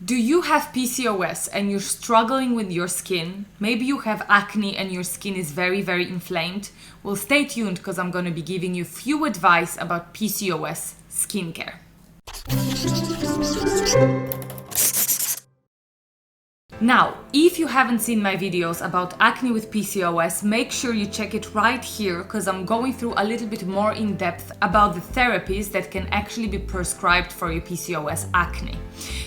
Do you have PCOS and you're struggling with your skin? Maybe you have acne and your skin is very, very inflamed? Well, stay tuned because I'm going to be giving you a few advice about PCOS skincare. Now, if you haven't seen my videos about acne with PCOS, make sure you check it right here because I'm going through a little bit more in depth about the therapies that can actually be prescribed for your PCOS acne.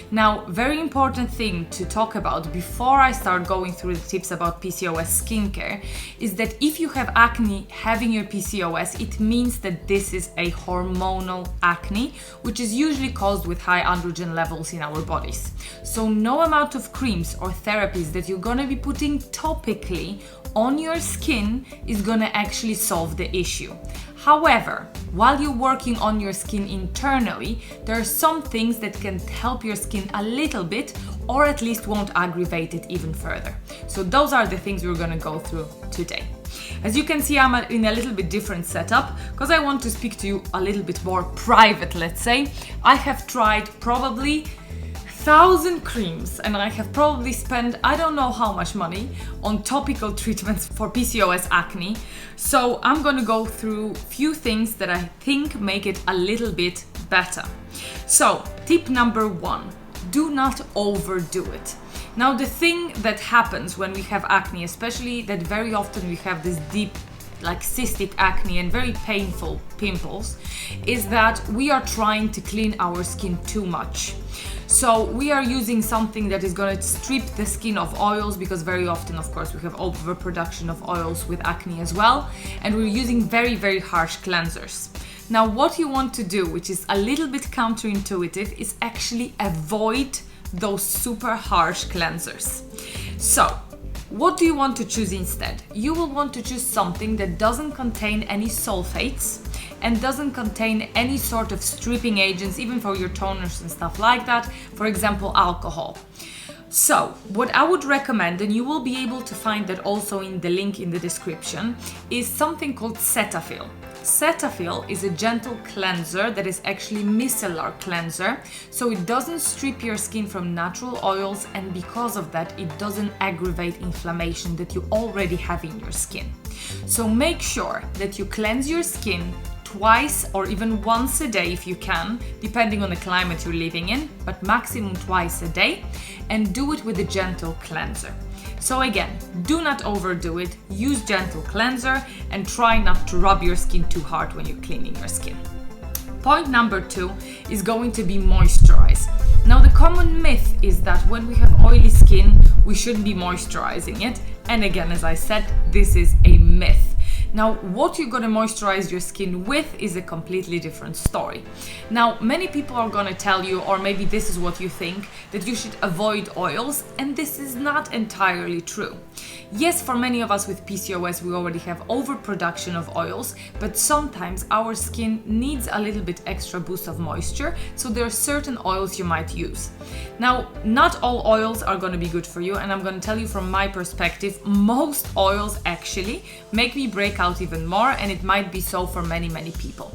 Now, very important thing to talk about before I start going through the tips about PCOS skincare is that if you have acne having your PCOS, it means that this is a hormonal acne, which is usually caused with high androgen levels in our bodies. So no amount of creams or therapies that you're gonna be putting topically on your skin is gonna actually solve the issue. However, while you're working on your skin internally, there are some things that can help your skin a little bit or at least won't aggravate it even further. So those are the things we're gonna go through today. As you can see, I'm in a little bit different setup because I want to speak to you a little bit more private, let's say. I have tried probably 1,000 creams and I have probably spent I don't know how much money on topical treatments for PCOS acne. So I'm gonna go through few things that I think make it a little bit better. So tip number 1, do not overdo it. Now the thing that happens when we have acne, especially that very often we have this deep like cystic acne and very painful pimples, is that we are trying to clean our skin too much. So we are using something that is going to strip the skin of oils, because very often, of course, we have overproduction of oils with acne as well, and we're using very, very harsh cleansers. Now what you want to do, which is a little bit counterintuitive, is actually avoid those super harsh cleansers. So what do you want to choose instead? You will want to choose something that doesn't contain any sulfates and doesn't contain any sort of stripping agents, even for your toners and stuff like that, for example, alcohol. So what I would recommend, and you will be able to find that also in the link in the description, is something called Cetaphil. Cetaphil is a gentle cleanser that is actually micellar cleanser, so it doesn't strip your skin from natural oils, and because of that it doesn't aggravate inflammation that you already have in your skin. So make sure that you cleanse your skin twice or even once a day if you can, depending on the climate you're living in, but maximum twice a day, and do it with a gentle cleanser. So again, do not overdo it, use gentle cleanser and try not to rub your skin too hard when you're cleaning your skin. Point number 2 is going to be moisturize. Now the common myth is that when we have oily skin, we shouldn't be moisturizing it. And again, as I said, this is a myth. Now, what you're gonna moisturize your skin with is a completely different story. Now, many people are gonna tell you, or maybe this is what you think, that you should avoid oils, and this is not entirely true. Yes, for many of us with PCOS, we already have overproduction of oils, but sometimes our skin needs a little bit extra boost of moisture, so there are certain oils you might use. Now, not all oils are gonna be good for you, and I'm gonna tell you from my perspective, most oils actually make me break out even more, and it might be so for many, many people.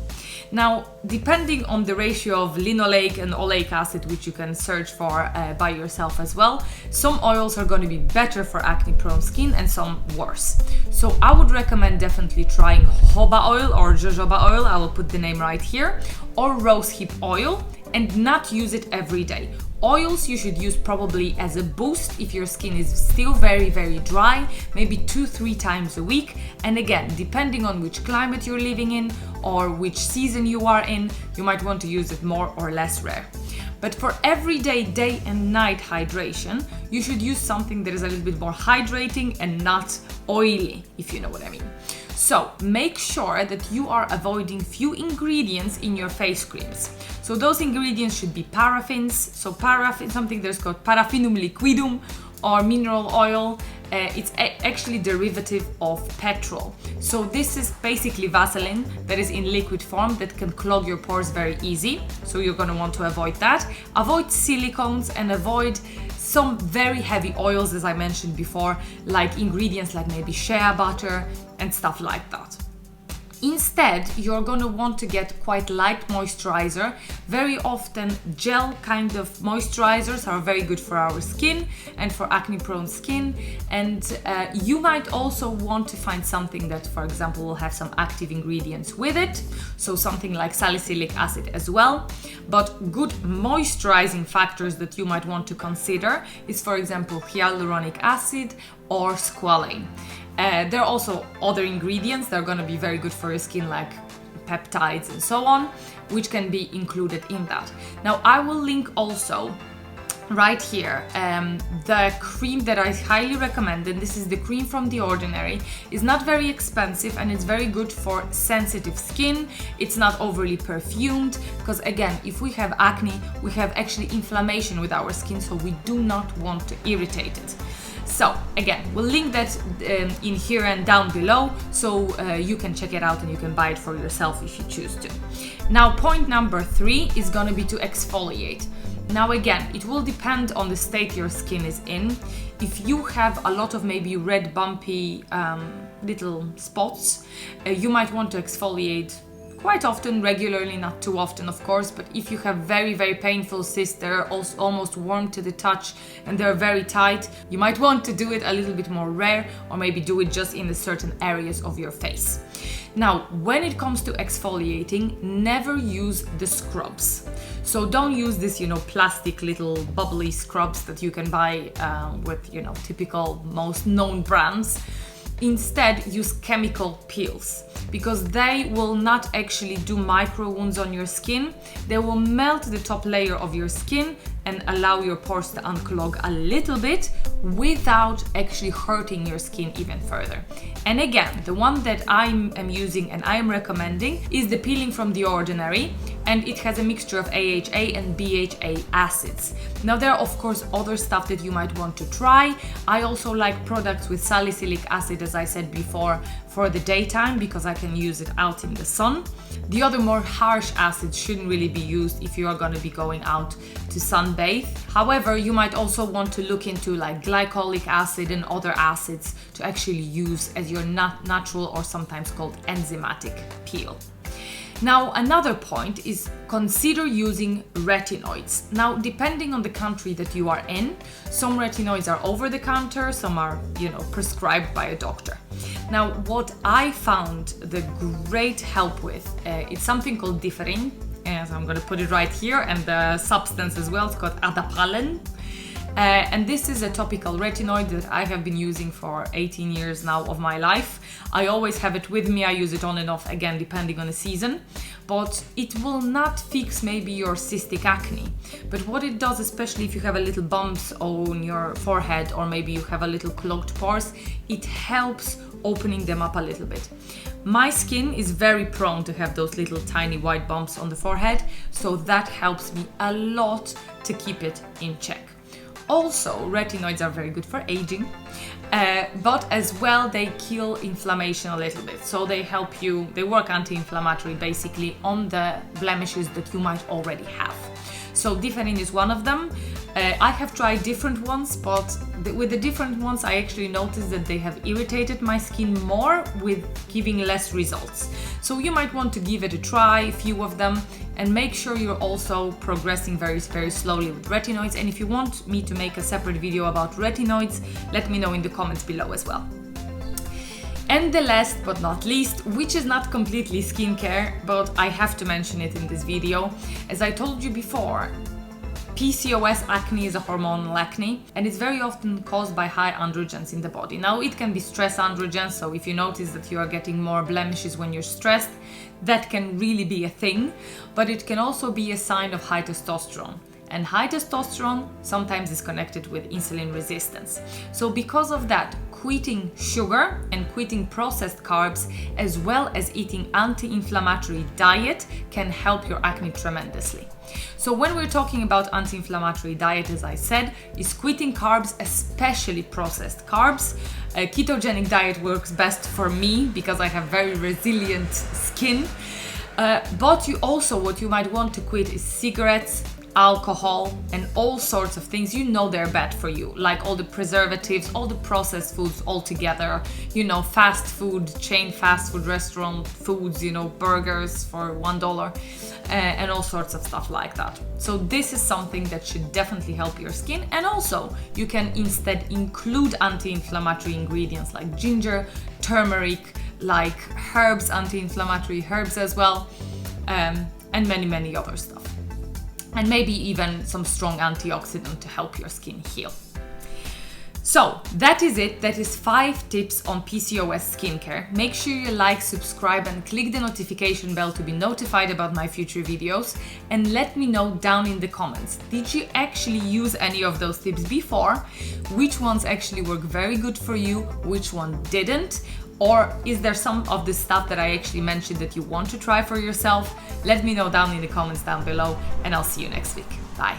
Now, depending on the ratio of linoleic and oleic acid, which you can search for by yourself as well, some oils are going to be better for acne-prone skin and some worse. So I would recommend definitely trying jojoba oil or jojoba oil, I will put the name right here, or rosehip oil, and not use it every day. Oils you should use probably as a boost if your skin is still very, very dry, maybe 2-3 times a week. And again, depending on which climate you're living in or which season you are in, you might want to use it more or less rare. But for everyday day and night hydration, you should use something that is a little bit more hydrating and not oily, if you know what I mean. So make sure that you are avoiding few ingredients in your face creams. So those ingredients should be paraffins. So paraffin, something that's called paraffinum liquidum, or mineral oil. It's actually derivative of petrol. So this is basically Vaseline that is in liquid form that can clog your pores very easy. So you're going to want to avoid that. Avoid silicones and avoid some very heavy oils, as I mentioned before, like ingredients like maybe shea butter and stuff like that. Instead, you're going to want to get quite light moisturizer. Very often gel kind of moisturizers are very good for our skin and for acne prone skin. And you might also want to find something that, for example, will have some active ingredients with it. So something like salicylic acid as well. But good moisturizing factors that you might want to consider is, for example, hyaluronic acid or squalane. There are also other ingredients that are going to be very good for your skin, like peptides and so on, which can be included in that. Now, I will link also right here the cream that I highly recommend, and this is the cream from The Ordinary. It's not very expensive and it's very good for sensitive skin. It's not overly perfumed, because again, if we have acne, we have actually inflammation with our skin, so we do not want to irritate it. So again, we'll link that in here and down below, so you can check it out and you can buy it for yourself if you choose to. Now, point number 3 is going to be to exfoliate. Now again, it will depend on the state your skin is in. If you have a lot of maybe red bumpy little spots, you might want to exfoliate quite often, regularly, not too often of course, but if you have very, very painful cysts that are also almost warm to the touch and they're very tight, you might want to do it a little bit more rare, or maybe do it just in the certain areas of your face. Now, when it comes to exfoliating, never use the scrubs. So don't use this, plastic little bubbly scrubs that you can buy with, typical most known brands. Instead, use chemical peels, because they will not actually do micro wounds on your skin. They will melt the top layer of your skin and allow your pores to unclog a little bit without actually hurting your skin even further. And again, the one that I am using and I am recommending is the peeling from The Ordinary, and it has a mixture of AHA and BHA acids. Now, there are of course other stuff that you might want to try. I also like products with salicylic acid, as I said before, for the daytime, because I can use it out in the sun. The other more harsh acids shouldn't really be used if you are going to be going out to sunbathe. However, you might also want to look into like glycolic acid and other acids to actually use as your natural, or sometimes called enzymatic, peel. Now, another point is consider using retinoids. Now, depending on the country that you are in, some retinoids are over the counter, some are, prescribed by a doctor. Now, what I found the great help with, it's something called Differin, and so I'm going to put it right here, and the substance as well, it's called Adapalene. And this is a topical retinoid that I have been using for 18 years now of my life. I always have it with me. I use it on and off, again, depending on the season. But it will not fix maybe your cystic acne. But what it does, especially if you have a little bumps on your forehead, or maybe you have a little clogged pores, it helps opening them up a little bit. My skin is very prone to have those little tiny white bumps on the forehead, so that helps me a lot to keep it in check. Also, retinoids are very good for aging, but as well they kill inflammation a little bit. So they help you, they work anti-inflammatory basically on the blemishes that you might already have. So Differin is one of them. I have tried different ones, but with the different ones I actually noticed that they have irritated my skin more, with giving less results. So you might want to give it a try, a few of them, and make sure you're also progressing very, very slowly with retinoids. And if you want me to make a separate video about retinoids, let me know in the comments below as well. And the last but not least, which is not completely skincare, but I have to mention it in this video. As I told you before, PCOS acne is a hormonal acne, and it's very often caused by high androgens in the body. Now, it can be stress androgens, so if you notice that you are getting more blemishes when you're stressed, that can really be a thing, but it can also be a sign of high testosterone. And high testosterone sometimes is connected with insulin resistance. So because of that, quitting sugar and quitting processed carbs, as well as eating anti-inflammatory diet, can help your acne tremendously. So when we're talking about anti-inflammatory diet, as I said, is quitting carbs, especially processed carbs. A ketogenic diet works best for me because I have very resilient skin. But what you might want to quit is cigarettes, alcohol, and all sorts of things, you know they're bad for you, like all the preservatives, all the processed foods all together, you know, fast food, chain fast food restaurant foods, you know, burgers for $1, and all sorts of stuff like that. So this is something that should definitely help your skin. And also you can instead include anti-inflammatory ingredients like ginger, turmeric, like herbs, anti-inflammatory herbs as well, and many other stuff. And maybe even some strong antioxidant to help your skin heal. So that is it. That is 5 tips on PCOS skincare. Make sure you like, subscribe, and click the notification bell to be notified about my future videos. And let me know down in the comments, did you actually use any of those tips before? Which ones actually work very good for you? Which one didn't? Or is there some of the stuff that I actually mentioned that you want to try for yourself? Let me know down in the comments down below, and I'll see you next week. Bye.